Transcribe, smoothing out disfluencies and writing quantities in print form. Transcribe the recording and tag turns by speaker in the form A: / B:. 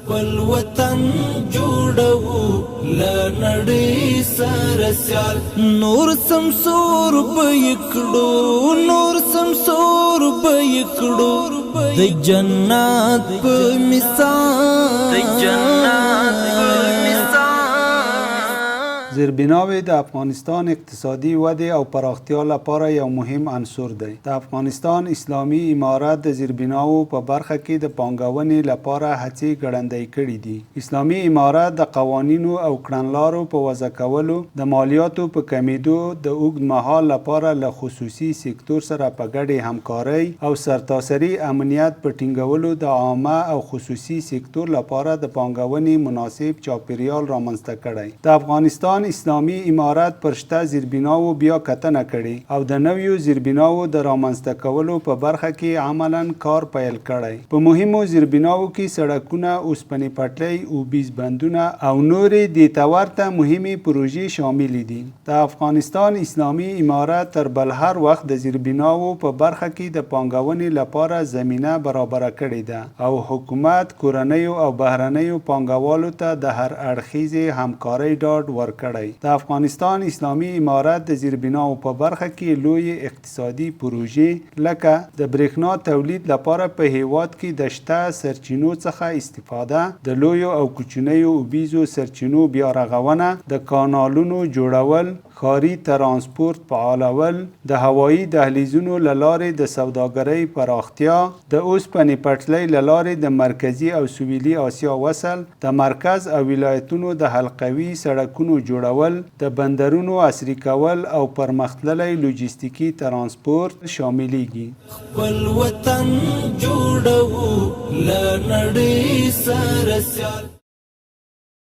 A: خپل وطن جوړو لنړۍ سره سیال نور سمسور بېکړو نور سمسور بېکړو د جنت په مثال
B: زیربناوی د افغانستان اقتصادي ودې او پراختیا لپاره یو مهم عنصر دی. د افغانستان اسلامي امارت د زیربناو په برخه کې د پانګونې لپاره هڅې ګړندۍ کړي دي. اسلامي امارت د قوانینو او کړنلارو په وضع کولو، د مالیاتو په کمیدو، د اوږد مهال لپاره له خصوصي سکتور سره په ګډې همکارۍ او سرتاسري امنیت په ټینګولو د عامه او خصوصي سکتور لپاره د پانګونې مناسب چاپیریال رامنځته کړی. د افغانستان اسلامي امارت پر شته زیربناو بیا کتنه کړي او د نویو زیربناو د رامنځته کولو په برخه کې عملاً کار پیل کړی. په مهمو زیربناو کې سړکونه، اوسپنې پټلۍ، اوبیز بندونه او نورې دې ته ورته مهمې پروژې شامل دي. د افغانستان اسلامي امارت تر بل هر وخت د زیربناو په برخه کې د پانګونې لپاره زمینه برابره کړې ده او حکومت کورنیو او بهرنیو پانګوالو ته د هر اړخیزې همکارۍ ډاډ ورکړی. د افغانستان اسلامي امارت د زیربناو په برخه کې لوی اقتصادي پروژې لکه د برېښنا تولید لپاره په هیواد کې د شته سرچینو څخه استفاده، د لویو او کوچنیو اوبیزو سرچینو بیا رغونه، د کانالونو جوړول، ښاري ترانسپورت فعالول، د هوایي دهلیزونو له لارې د سوداګرۍ پراختیا، د اوسپنې پټلۍ له لارې د مرکزي او سویلي اسیا وصل، د مرکز او ولایتونو د حلقوي سړکونو جوړول، د بندرونو عصري کول او پرمختللی لوجستیکي ترانسپورت شاملیږي.
A: خپل وطن جوړو لنړۍ سره سیال